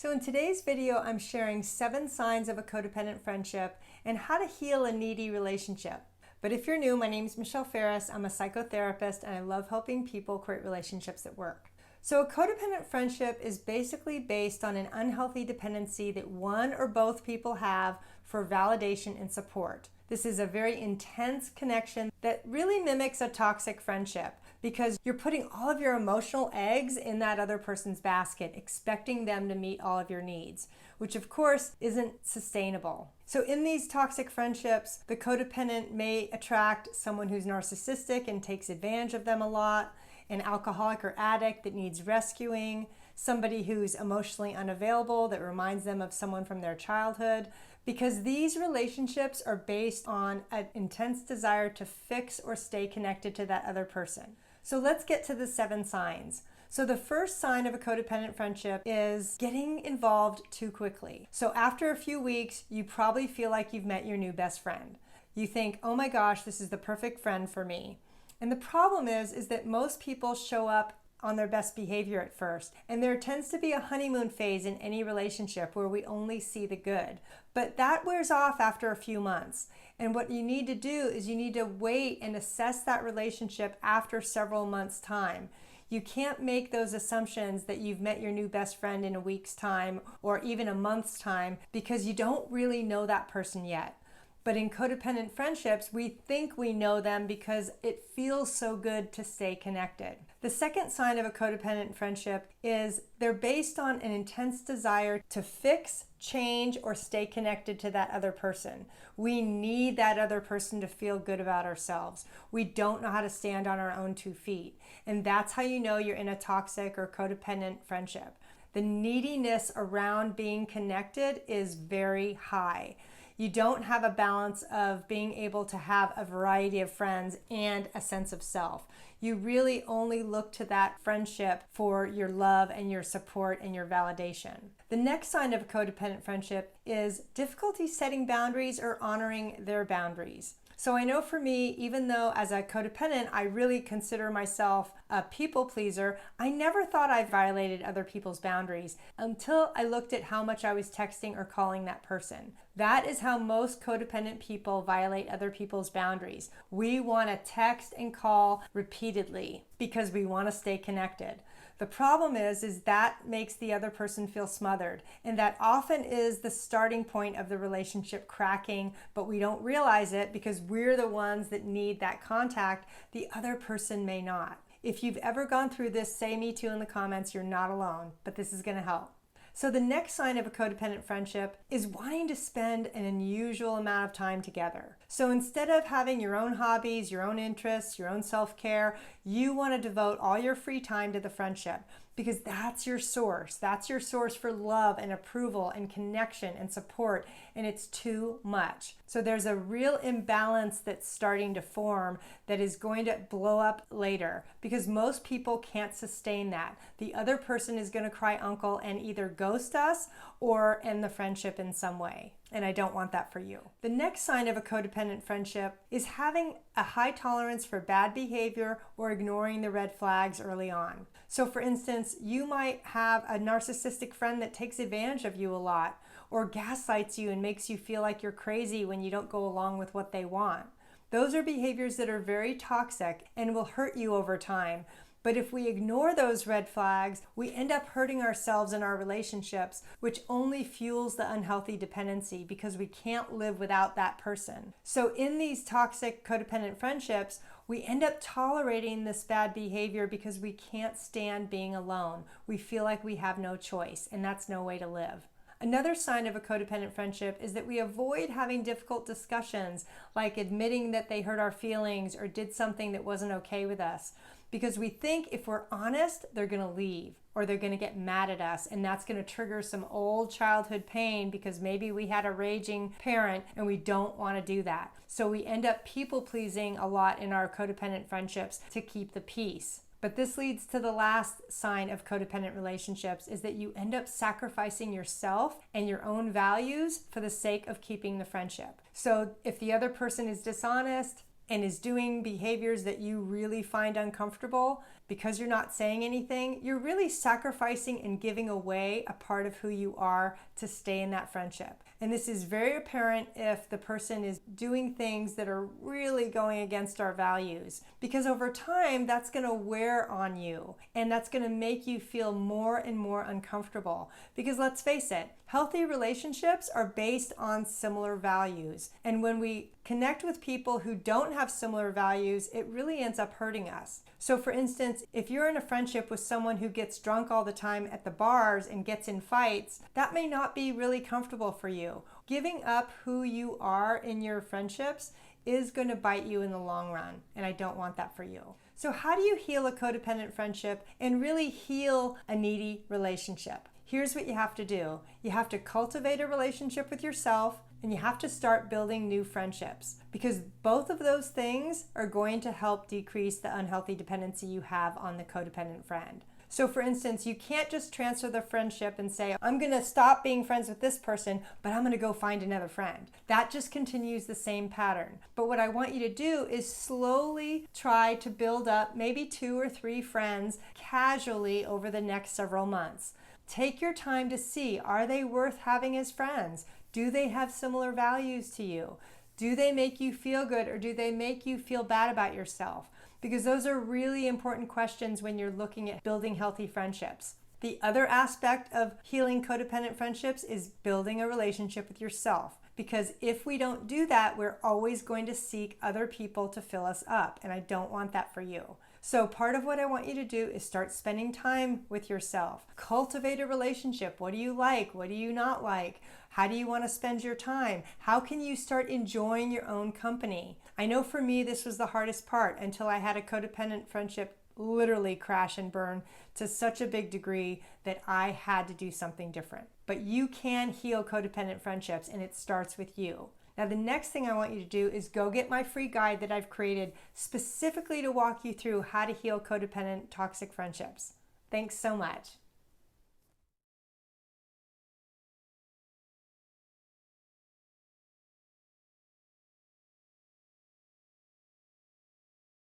So in today's video, I'm sharing 7 signs of a codependent friendship and how to heal a needy relationship. But if you're new, my name is Michelle Ferris. I'm a psychotherapist and I love helping people create relationships that work. So a codependent friendship is basically based on an unhealthy dependency that one or both people have for validation and support. This is a very intense connection that really mimics a toxic friendship because you're putting all of your emotional eggs in that other person's basket, expecting them to meet all of your needs, which of course isn't sustainable. So in these toxic friendships, the codependent may attract someone who's narcissistic and takes advantage of them a lot, an alcoholic or addict that needs rescuing, somebody who's emotionally unavailable that reminds them of someone from their childhood, because these relationships are based on an intense desire to fix or stay connected to that other person. So let's get to the 7 signs. So the first sign of a codependent friendship is getting involved too quickly. So after a few weeks, you probably feel like you've met your new best friend. You think, oh my gosh, this is the perfect friend for me. And the problem is that most people show up on their best behavior at first. And there tends to be a honeymoon phase in any relationship where we only see the good. But that wears off after a few months. And what you need to do is you need to wait and assess that relationship after several months' time. You can't make those assumptions that you've met your new best friend in a week's time or even a month's time because you don't really know that person yet. But in codependent friendships, we think we know them because it feels so good to stay connected. The second sign of a codependent friendship is they're based on an intense desire to fix, change, or stay connected to that other person. We need that other person to feel good about ourselves. We don't know how to stand on our own 2 feet. And that's how you know you're in a toxic or codependent friendship. The neediness around being connected is very high. You don't have a balance of being able to have a variety of friends and a sense of self. You really only look to that friendship for your love and your support and your validation. The next sign of a codependent friendship is difficulty setting boundaries or honoring their boundaries. So I know for me, even though as a codependent, I really consider myself a people pleaser, I never thought I violated other people's boundaries until I looked at how much I was texting or calling that person. That is how most codependent people violate other people's boundaries. We want to text and call repeatedly because we want to stay connected. The problem is that makes the other person feel smothered, and that often is the starting point of the relationship cracking, but we don't realize it because we're the ones that need that contact. The other person may not. If you've ever gone through this, say me too in the comments. You're not alone, but this is going to help. So the next sign of a codependent friendship is wanting to spend an unusual amount of time together. So instead of having your own hobbies, your own interests, your own self-care, you want to devote all your free time to the friendship because that's your source. That's your source for love and approval and connection and support, and it's too much. So there's a real imbalance that's starting to form that is going to blow up later because most people can't sustain that. The other person is going to cry uncle and either ghost us or end the friendship in some way. And I don't want that for you. The next sign of a codependent friendship is having a high tolerance for bad behavior or ignoring the red flags early on. So for instance, you might have a narcissistic friend that takes advantage of you a lot or gaslights you and makes you feel like you're crazy when you don't go along with what they want. Those are behaviors that are very toxic and will hurt you over time. But if we ignore those red flags, we end up hurting ourselves in our relationships, which only fuels the unhealthy dependency because we can't live without that person. So in these toxic codependent friendships, we end up tolerating this bad behavior because we can't stand being alone. We feel like we have no choice, and that's no way to live. Another sign of a codependent friendship is that we avoid having difficult discussions, like admitting that they hurt our feelings or did something that wasn't okay with us. Because we think if we're honest, they're going to leave or they're going to get mad at us, and that's going to trigger some old childhood pain because maybe we had a raging parent and we don't want to do that. So we end up people pleasing a lot in our codependent friendships to keep the peace. But this leads to the last sign of codependent relationships is that you end up sacrificing yourself and your own values for the sake of keeping the friendship. So if the other person is dishonest, and is doing behaviors that you really find uncomfortable, because you're not saying anything, you're really sacrificing and giving away a part of who you are to stay in that friendship. And this is very apparent if the person is doing things that are really going against our values, because over time that's going to wear on you and that's going to make you feel more and more uncomfortable. Because let's face it, healthy relationships are based on similar values. And when we connect with people who don't have similar values, it really ends up hurting us. So for instance, if you're in a friendship with someone who gets drunk all the time at the bars and gets in fights, that may not be really comfortable for you. Giving up who you are in your friendships is going to bite you in the long run, and I don't want that for you. So how do you heal a codependent friendship and really heal a needy relationship? Here's what you have to do. You have to cultivate a relationship with yourself, and you have to start building new friendships, because both of those things are going to help decrease the unhealthy dependency you have on the codependent friend. So for instance, you can't just transfer the friendship and say, I'm going to stop being friends with this person, but I'm going to go find another friend. That just continues the same pattern. But what I want you to do is slowly try to build up maybe 2 or 3 friends casually over the next several months. Take your time to see, are they worth having as friends? Do they have similar values to you? Do they make you feel good, or do they make you feel bad about yourself? Because those are really important questions when you're looking at building healthy friendships. The other aspect of healing codependent friendships is building a relationship with yourself. Because if we don't do that, we're always going to seek other people to fill us up. And I don't want that for you. So part of what I want you to do is start spending time with yourself. Cultivate a relationship. What do you like? What do you not like? How do you want to spend your time? How can you start enjoying your own company? I know for me, this was the hardest part until I had a codependent friendship literally crash and burn to such a big degree that I had to do something different. But you can heal codependent friendships, and it starts with you. Now, the next thing I want you to do is go get my free guide that I've created specifically to walk you through how to heal codependent toxic friendships. Thanks so much.